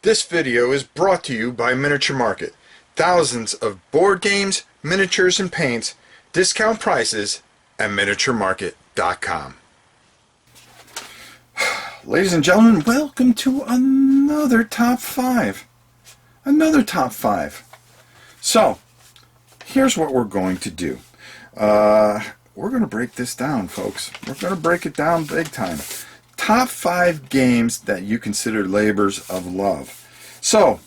This video is brought to you by Miniature Market. Thousands of board games, miniatures, and paints, discount prices at miniaturemarket.com. Ladies and gentlemen, welcome to another top 5. So, here's what we're going to do. We're going to break this down, folks. We're going to break it down big time. Top 5 games that you consider labors of love. So,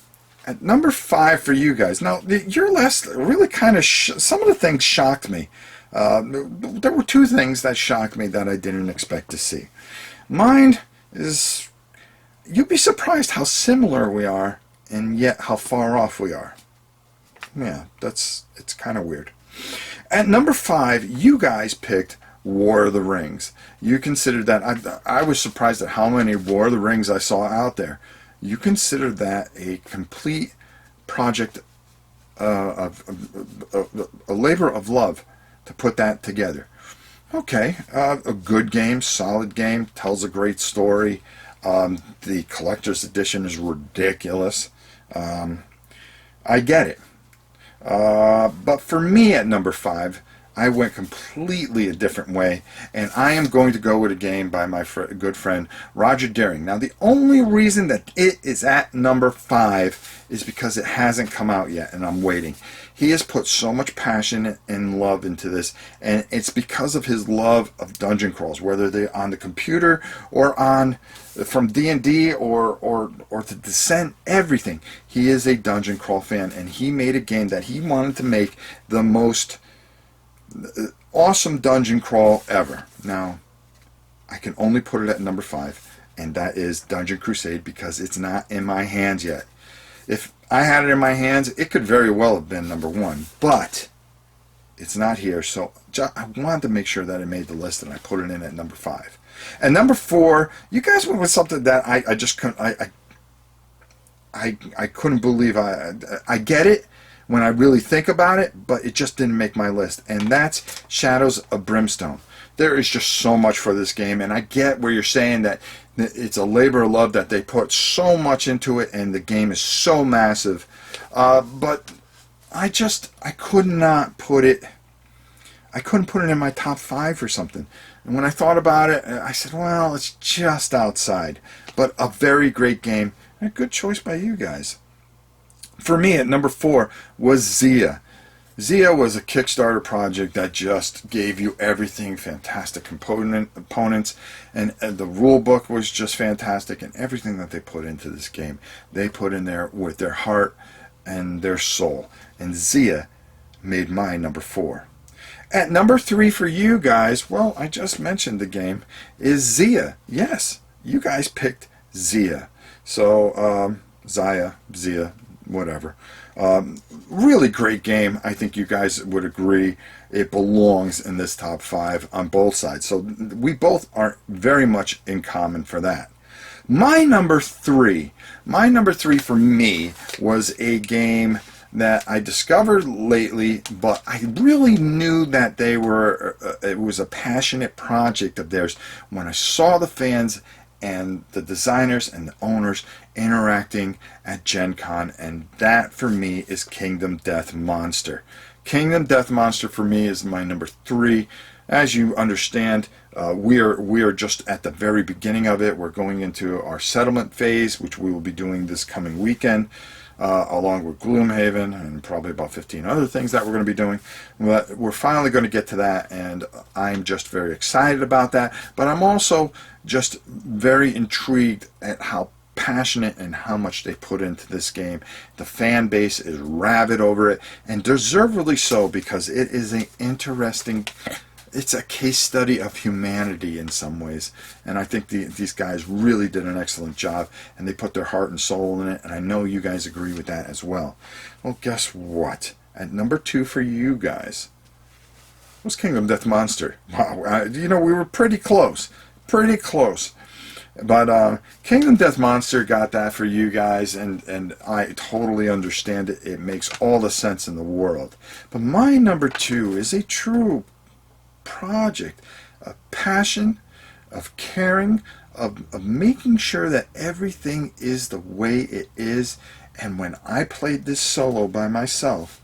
at number 5 for you guys. Now, your list really kind of, some of the things shocked me. There were 2 things that shocked me that I didn't expect to see. Mine is, you'd be surprised how similar we are and yet how far off we are. Yeah, it's kind of weird. At number 5, you guys picked War of the Rings. You considered that, I was surprised at how many War of the Rings I saw out there. You considered that a complete project, a labor of love to put that together. Okay, a good game, solid game, tells a great story. The collector's edition is ridiculous. I get it. But for me at number 5, I went completely a different way, and I am going to go with a game by my good friend Roger Deering. Now, the only reason that it is at number 5 is because it hasn't come out yet, and I'm waiting. He has put so much passion and love into this, and it's because of his love of dungeon crawls, whether they're on the computer or on from D&D or to Descent, everything. He is a dungeon crawl fan, and he made a game that he wanted to make the most awesome dungeon crawl ever. Now, I can only put it at number 5, and that is Dungeon Crusade, because it's not in my hands yet. If I had it in my hands, it could very well have been number 1, but it's not here, so I wanted to make sure that it made the list, and I put it in at number 5. And number 4, you guys went with something that I just couldn't, I couldn't believe. I get it when I really think about it, but it just didn't make my list, and that's Shadows of Brimstone. There is just so much for this game, and I get where you're saying that it's a labor of love, that they put so much into it, and the game is so massive, but I could not put it, I couldn't put it in my top 5 or something. And when I thought about it, I said, well, it's just outside, but a very great game, and a good choice by you guys. For me, at number 4 was Xia. Xia was a Kickstarter project that just gave you everything, fantastic components, and the rule book was just fantastic, and everything that they put into this game, they put in there with their heart and their soul. And Xia made my number 4. At number 3 for you guys, well, I just mentioned the game, is Xia. Yes, you guys picked Xia. So, Xia, whatever. Really great game. I think you guys would agree it belongs in this top 5 on both sides. So we both are very much in common for that. My number 3 for me was a game that I discovered lately, but I really knew that they were, it was a passionate project of theirs when I saw the fans and the designers and the owners interacting at Gen Con, and that for me is Kingdom Death Monster. Kingdom Death Monster for me is my number 3. As you understand, we are just at the very beginning of it. We're going into our settlement phase, which we will be doing this coming weekend, along with Gloomhaven and probably about 15 other things that we're going to be doing. But we're finally going to get to that, and I'm just very excited about that. But I'm also just very intrigued at how passionate and how much they put into this game. The fan base is rabid over it, and deservedly so, because it is an interesting, it's a case study of humanity in some ways, and I think these guys really did an excellent job, and they put their heart and soul in it, and I know you guys agree with that as well. Well, guess what? At number 2 for you guys was Kingdom Death Monster. Wow, you know, we were pretty close. But Kingdom Death Monster got that for you guys, and I totally understand it. It makes all the sense in the world. But my number 2 is a true project of passion, of caring, of making sure that everything is the way it is. And when I played this solo by myself,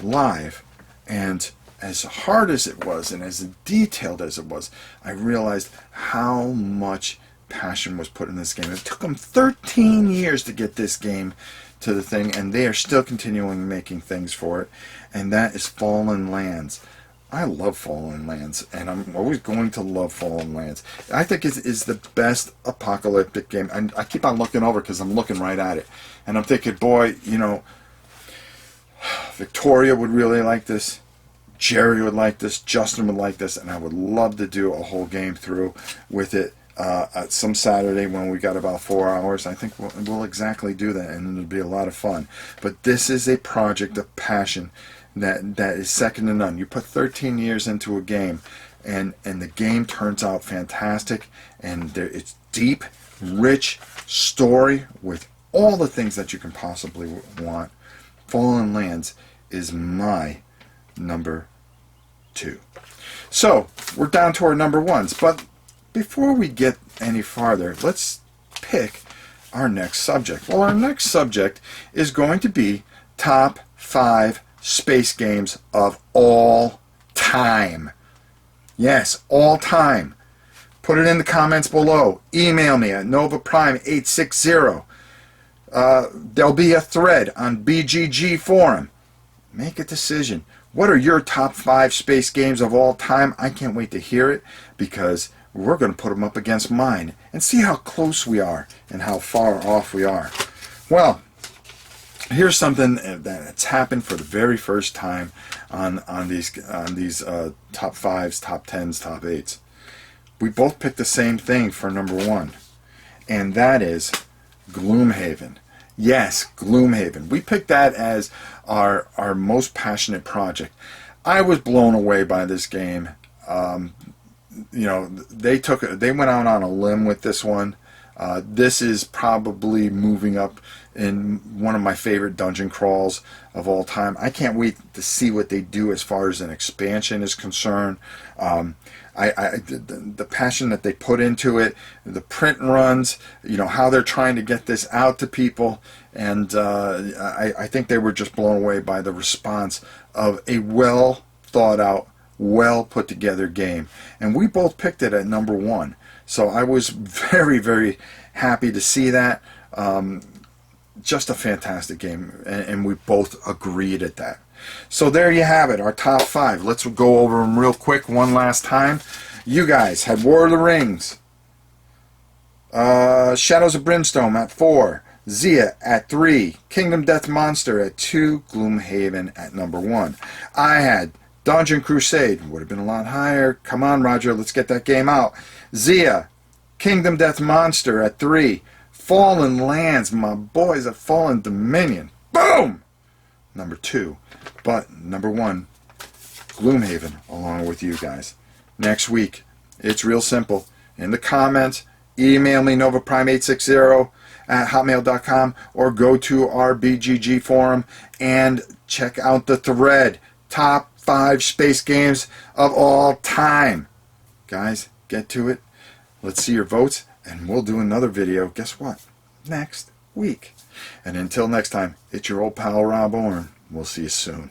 live, and as hard as it was and as detailed as it was, I realized how much passion was put in this game. It took them 13 years to get this game to the thing, and they are still continuing making things for it, and that is Fallen Lands. I love Fallen Lands, and I'm always going to love Fallen Lands. I think it is the best apocalyptic game. And I keep on looking over because I'm looking right at it, and I'm thinking, boy, you know, Victoria would really like this, Jerry would like this, Justin would like this, and I would love to do a whole game through with it some Saturday when we got about 4 hours. I think we'll exactly do that, and it'll be a lot of fun. But this is a project of passion that is second to none. You put 13 years into a game, and the game turns out fantastic, and it's deep, rich story with all the things that you can possibly want. Fallen Lands is my number 2. So we're down to our number 1s, but before we get any farther, let's pick our next subject. Well, our next subject is going to be top 5 space games of all time. Yes, all time. Put it in the comments below. Email me at NovaPrime860. There'll be a thread on BGG forum. Make a decision. What are your top 5 space games of all time? I can't wait to hear it, because we're going to put them up against mine and see how close we are and how far off we are. Well, here's something that's happened for the very first time on these top 5s, top 10s, top 8s. We both picked the same thing for number 1, and that is Gloomhaven. Yes, Gloomhaven. We picked that as our most passionate project. I was blown away by this game. You know, they went out on a limb with this one. This is probably moving up in one of my favorite dungeon crawls of all time. I can't wait to see what they do as far as an expansion is concerned. The passion that they put into it, the print runs, you know, how they're trying to get this out to people, and I think they were just blown away by the response of a well thought out, well put together game. And we both picked it at number 1. So I was very, very happy to see that. Just a fantastic game, and we both agreed at that. So there you have it, our top 5. Let's go over them real quick one last time. You guys had War of the Rings, Shadows of Brimstone at 4, Xia at 3, Kingdom Death Monster at 2, Gloomhaven at number 1. I had Dungeon Crusade, would have been a lot higher. Come on, Roger, let's get that game out. Xia, Kingdom Death Monster at 3, Fallen Lands, my boys at Fallen Dominion, boom! Number 2. But number 1, Gloomhaven, along with you guys. Next week, it's real simple. In the comments, email me NovaPrime860 at hotmail.com, or go to our BGG forum and check out the thread. Top 5 space games of all time. Guys, get to it. Let's see your votes, and we'll do another video, guess what, next week. And until next time, it's your old pal Rob Orn. We'll see you soon.